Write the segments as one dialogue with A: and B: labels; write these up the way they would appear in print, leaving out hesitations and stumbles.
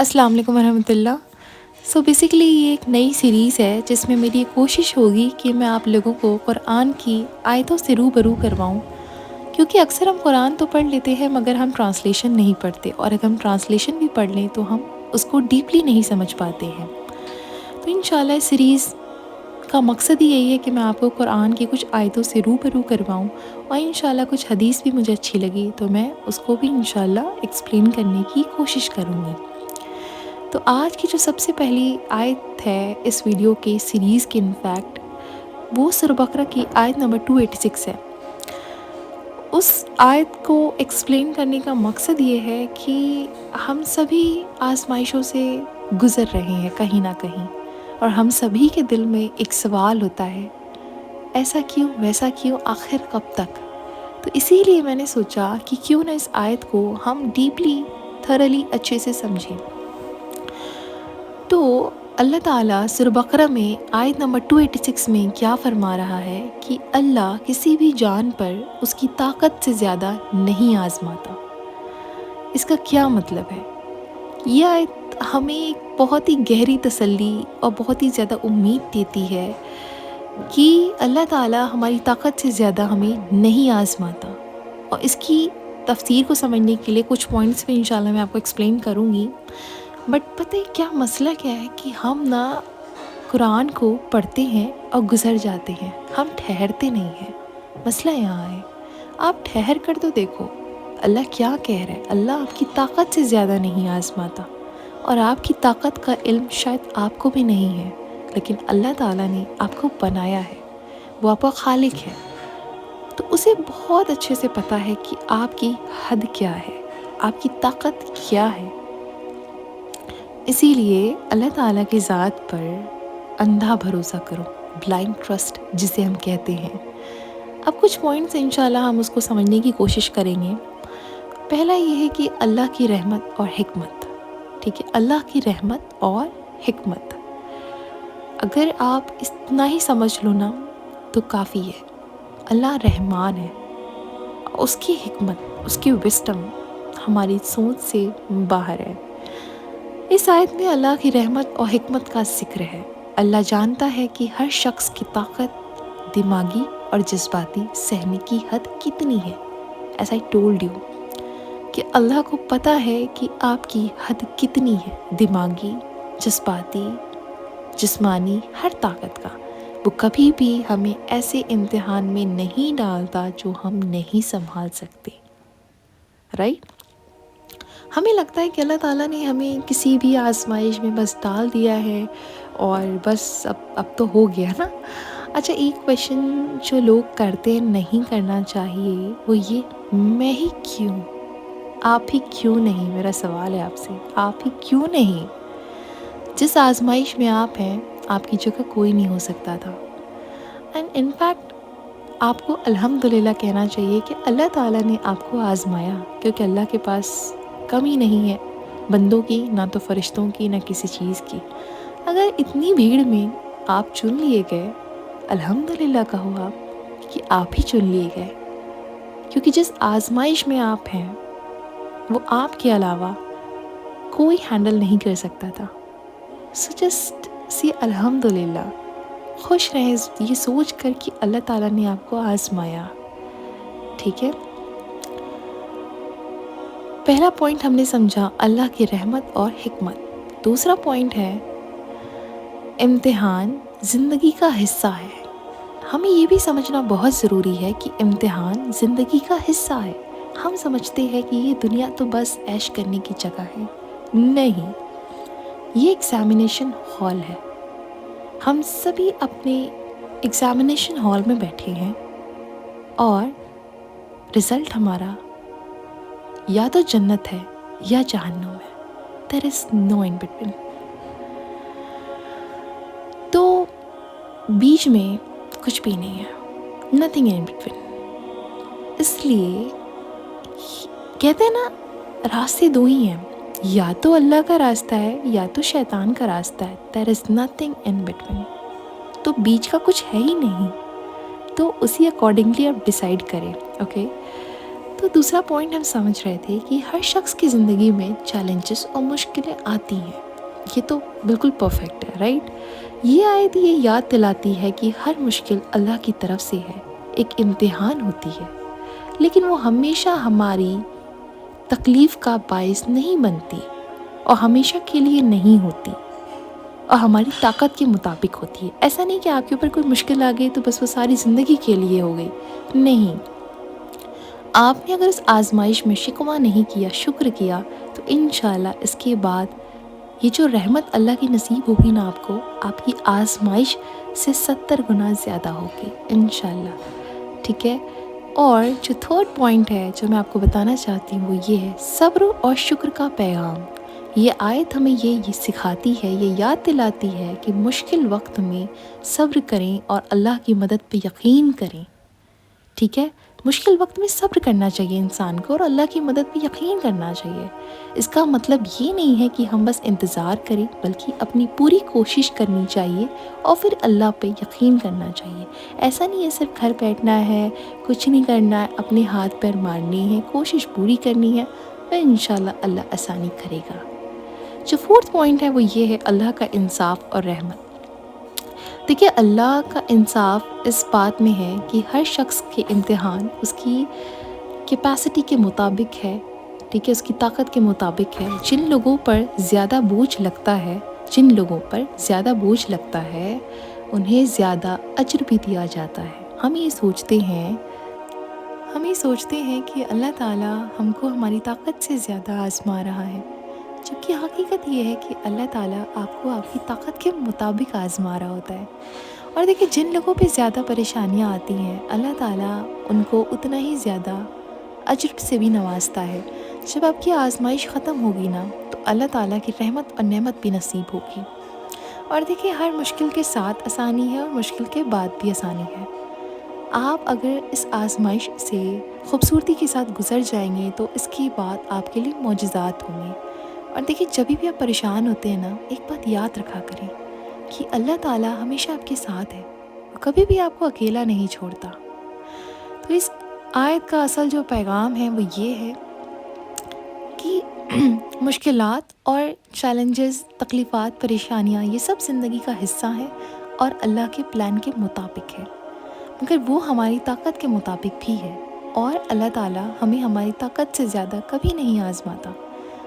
A: अस्सलाम वालेकुम वरहमतुल्लाह। बेसिकली ये एक नई सीरीज़ है जिसमें मेरी कोशिश होगी कि मैं आप लोगों को कुरान की आयतों से रूबरू करवाऊँ, क्योंकि अक्सर हम कुरान तो पढ़ लेते हैं मगर हम ट्रांसलेशन नहीं पढ़ते, और अगर हम ट्रांसलेशन भी पढ़ लें तो हम उसको डीपली नहीं समझ पाते हैं। तो इंशाल्लाह इस सीरीज़ का मकसद ही यही है कि मैं आपको कुरान की कुछ आयतों से रूबरू करवाऊँ, और इंशाल्लाह कुछ हदीस भी मुझे अच्छी लगी तो मैं उसको भी इंशाल्लाह एक्सप्लेन करने की कोशिश करूँगी। तो आज की जो सबसे पहली आयत है इस वीडियो की सीरीज़ की, इनफैक्ट वो सूरह बकरा की आयत नंबर 286 है। उस आयत को एक्सप्लेन करने का मकसद ये है कि हम सभी आजमाइशों से गुज़र रहे हैं कहीं ना कहीं, और हम सभी के दिल में एक सवाल होता है, ऐसा क्यों, वैसा क्यों, आखिर कब तक। तो इसीलिए मैंने सोचा कि क्यों ना इस आयत को हम डीपली थरली अच्छे से समझें। तो अल्लाह ताला सूरह बकरा में आयत नंबर 286 में क्या फरमा रहा है कि अल्लाह किसी भी जान पर उसकी ताकत से ज़्यादा नहीं आजमाता। इसका क्या मतलब है? यह आयत हमें एक बहुत ही गहरी तसल्ली और बहुत ही ज़्यादा उम्मीद देती है कि अल्लाह ताला हमारी ताकत से ज़्यादा हमें नहीं आजमाता। और इसकी तफसीर को समझने के लिए कुछ पॉइंट्स भी इंशाल्लाह मैं आपको एक्सप्लेन करूँगी। बट पता है क्या मसला क्या है कि हम ना कुरान को पढ़ते हैं और गुज़र जाते हैं, हम ठहरते नहीं हैं। मसला यहाँ है, आप ठहर कर तो देखो अल्लाह क्या कह रहा है। अल्लाह आपकी ताकत से ज़्यादा नहीं आजमाता, और आपकी ताकत का इल्म शायद आपको भी नहीं है, लेकिन अल्लाह ताला ने आपको बनाया है, वो आपका खालिक है, तो उसे बहुत अच्छे से पता है कि आपकी हद क्या है, आपकी ताकत क्या है। इसीलिए अल्लाह ताला की ज़ात पर अंधा भरोसा करो, ब्लाइंड ट्रस्ट जिसे हम कहते हैं। अब कुछ पॉइंट्स इंशाल्लाह हम उसको समझने की कोशिश करेंगे। पहला ये है कि अल्लाह की रहमत और हिकमत, ठीक है, अल्लाह की रहमत और हिकमत, अगर आप इतना ही समझ लो ना तो काफ़ी है। अल्लाह रहमान है, उसकी हिकमत, उसकी विस्डम हमारी सोच से बाहर है। इस आयत में अल्लाह की रहमत और हिकमत का जिक्र है। अल्लाह जानता है कि हर शख्स की ताकत, दिमागी और जज्बाती सहने की हद कितनी है। ऐसा ही टोल्ड यू कि अल्लाह को पता है कि आपकी हद कितनी है, दिमागी, जज्बाती, जिस्मानी, हर ताकत का। वो कभी भी हमें ऐसे इम्तिहान में नहीं डालता जो हम नहीं संभाल सकते, राइट। हमें लगता है कि अल्लाह ताला ने हमें किसी भी आजमाइश में बस डाल दिया है और बस अब तो हो गया ना। अच्छा, एक क्वेश्चन जो लोग करते हैं, नहीं करना चाहिए, वो ये, मैं ही क्यों, आप ही क्यों नहीं। मेरा सवाल है आपसे, आप ही क्यों नहीं। जिस आजमाइश में आप हैं, आपकी जगह कोई नहीं हो सकता था। एंड इनफैक्ट आपको अल्हम्दुलिल्लाह कहना चाहिए कि अल्लाह ताला ने आपको आजमाया, क्योंकि अल्लाह के पास कमी नहीं है बंदों की, ना तो फरिश्तों की, ना किसी चीज़ की। अगर इतनी भीड़ में आप चुन लिए गए, अल्हम्दुलिल्लाह कहो आप कि आप ही चुन लिए गए, क्योंकि जिस आजमाइश में आप हैं वो आपके अलावा कोई हैंडल नहीं कर सकता था। सो जस्ट सी अल्हम्दुलिल्लाह, खुश रहें ये सोच कर कि अल्लाह ताला ने आपको आजमाया, ठीक है। पहला पॉइंट हमने समझा अल्लाह की रहमत और हिकमत। दूसरा पॉइंट है इम्तिहान ज़िंदगी का हिस्सा है। हमें ये भी समझना बहुत ज़रूरी है कि इम्तिहान ज़िंदगी का हिस्सा है। हम समझते हैं कि ये दुनिया तो बस ऐश करने की जगह है, नहीं, ये एग्ज़ामिनेशन हॉल है। हम सभी अपने एग्ज़ामिनेशन हॉल में बैठे हैं और रिज़ल्ट हमारा या तो जन्नत है या जहन्नुम है। There is no in between. तो बीच में कुछ भी नहीं है, नथिंग इन बिटवीन। इसलिए कहते हैं ना, रास्ते दो ही हैं, या तो अल्लाह का रास्ता है या तो शैतान का रास्ता है। There is nothing in between. तो बीच का कुछ है ही नहीं, तो उसी अकॉर्डिंगली आप डिसाइड करें, ओके। तो दूसरा पॉइंट हम समझ रहे थे कि हर शख्स की ज़िंदगी में चैलेंजेस और मुश्किलें आती हैं, ये तो बिल्कुल परफेक्ट है, राइट। ये आयत ये याद दिलाती है कि हर मुश्किल अल्लाह की तरफ से है, एक इम्तिहान होती है, लेकिन वो हमेशा हमारी तकलीफ़ का बायस नहीं बनती और हमेशा के लिए नहीं होती और हमारी ताकत के मुताबिक होती है। ऐसा नहीं कि आपके ऊपर कोई मुश्किल आ गई तो बस वो सारी ज़िंदगी के लिए हो गई, नहीं। आपने अगर उस आज़माइश में शिकवा नहीं किया, शुक्र किया, तो इंशाल्लाह इसके बाद ये जो रहमत अल्लाह की नसीब होगी ना आपको, आपकी आज़माइश से 70 गुना ज़्यादा होगी इंशाल्लाह, ठीक है। और जो थर्ड पॉइंट है जो मैं आपको बताना चाहती हूँ वो ये है, सब्र और शुक्र का पैगाम। ये आयत हमें ये सिखाती है, ये याद दिलाती है कि मुश्किल वक्त में सब्र करें और अल्लाह की मदद पे यकीन करें, ठीक है। मुश्किल वक्त में सब्र करना चाहिए इंसान को और अल्लाह की मदद पे यकीन करना चाहिए। इसका मतलब ये नहीं है कि हम बस इंतज़ार करें, बल्कि अपनी पूरी कोशिश करनी चाहिए और फिर अल्लाह पे यकीन करना चाहिए। ऐसा नहीं है सिर्फ घर बैठना है, कुछ नहीं करना है, अपने हाथ पैर मारने हैं, कोशिश पूरी करनी है, तो इंशाल्लाह अल्लाह आसानी करेगा। जो फोर्थ पॉइंट है वो ये है, अल्लाह का इंसाफ और रहमत। देखिए, अल्लाह का इंसाफ इस बात में है कि हर शख्स के इम्तिहान उसकी कैपेसिटी के मुताबिक है, ठीक है, उसकी ताकत के मुताबिक है। जिन लोगों पर ज़्यादा बोझ लगता है, जिन लोगों पर ज़्यादा बोझ लगता है, उन्हें ज़्यादा अज्र भी दिया जाता है। हम ये सोचते हैं कि अल्लाह ताला हमको हमारी ताकत से ज़्यादा आज़मा रहा है, जबकि हकीकत ये है कि अल्लाह ताला आपको आपकी ताकत के मुताबिक आज़मा रहा होता है। और देखिए, जिन लोगों पे ज़्यादा परेशानियाँ आती हैं, अल्लाह ताला उनको उतना ही ज़्यादा अज्र से भी नवाजता है। जब आपकी आज़माइश ख़त्म होगी ना, तो अल्लाह ताला की रहमत और नेमत भी नसीब होगी। और देखिए, हर मुश्किल के साथ आसानी है और मुश्किल के बाद भी आसानी है। आप अगर इस आज़माइश से खूबसूरती के साथ गुज़र जाएंगे तो इसके बाद आपके लिए मोजज़ात होंगे। और देखिए, जब भी आप परेशान होते हैं ना, एक बात याद रखा करें कि अल्लाह ताला हमेशा आपके साथ है, वो कभी भी आपको अकेला नहीं छोड़ता। तो इस आयत का असल जो पैगाम है वो ये है कि मुश्किलात और चैलेंजेस, तकलीफ़ात, परेशानियाँ, ये सब ज़िंदगी का हिस्सा है और अल्लाह के प्लान के मुताबिक है, मगर वो हमारी ताकत के मुताबिक भी है। और अल्लाह ताला हमें हमारी ताकत से ज़्यादा कभी नहीं आज़माता,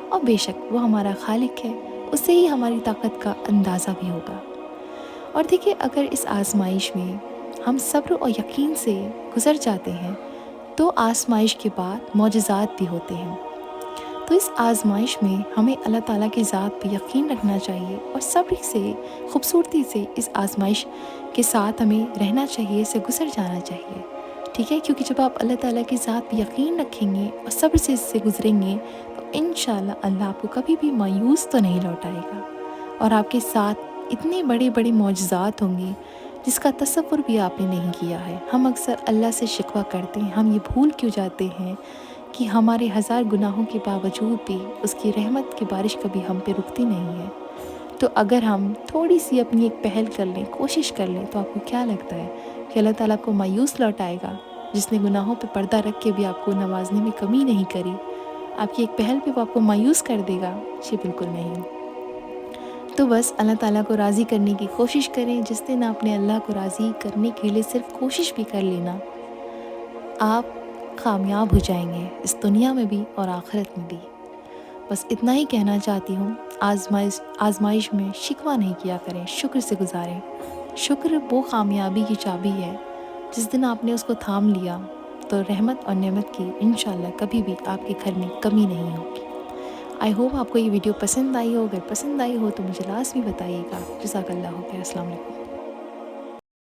A: और बेशक वो हमारा खालिक है, उससे ही हमारी ताकत का अंदाज़ा भी होगा। और देखिए, अगर इस आज़माइश में हम सब्र और यकीन से गुज़र जाते हैं तो आज़माइश के बाद मोजज़ात भी होते हैं। तो इस आज़माइश में हमें अल्लाह ताला की ज़ात पे यकीन रखना चाहिए और सब्र से, खूबसूरती से इस आज़माइश के साथ हमें रहना चाहिए, इसे गुज़र जाना चाहिए, ठीक है। क्योंकि जब आप अल्लाह ताला की ज़ात पे यकीन रखेंगे और सब्र से इससे गुज़रेंगे तो इंशाल्लाह अल्लाह आपको कभी भी मायूस तो नहीं लौटाएगा, और आपके साथ इतने बड़े बड़े मौजज़ात होंगे जिसका तसव्वुर भी आपने नहीं किया है। हम अक्सर अल्लाह से शिकवा करते हैं, हम ये भूल क्यों जाते हैं कि हमारे हज़ार गुनाहों के बावजूद भी उसकी रहमत की बारिश कभी हम पे रुकती नहीं है। तो अगर हम थोड़ी सी अपनी एक पहल कर लें, कोशिश कर लें, तो आपको क्या लगता है कि अल्लाह ताला आपको मायूस लौटाएगा? जिसने गुनाहों पे पर्दा रख के भी आपको नवाजने में कमी नहीं करी, आपकी एक पहल पे वो आपको मायूस कर देगा? जी बिल्कुल नहीं। तो बस अल्लाह ताला को राज़ी करने की कोशिश करें। जिस दिन आपने अल्लाह को राज़ी करने के लिए सिर्फ कोशिश भी कर लेना, आप कामयाब हो जाएंगे, इस दुनिया में भी और आखिरत में भी। बस इतना ही कहना चाहती हूँ। आज़माइश में शिकवा नहीं किया करें, शुक्र से गुजारें। शुक्र वो कामयाबी की चाबी है, जिस दिन आपने उसको थाम लिया तो रहमत और नेमत की इंशाल्लाह कभी भी आपके घर में कमी नहीं होगी। आई होप आपको ये वीडियो पसंद आई हो। अगर पसंद आई हो तो मुझे लाजमी बताइएगा। जज़ाकल्लाह खैर। अस्सलाम वालेकुम।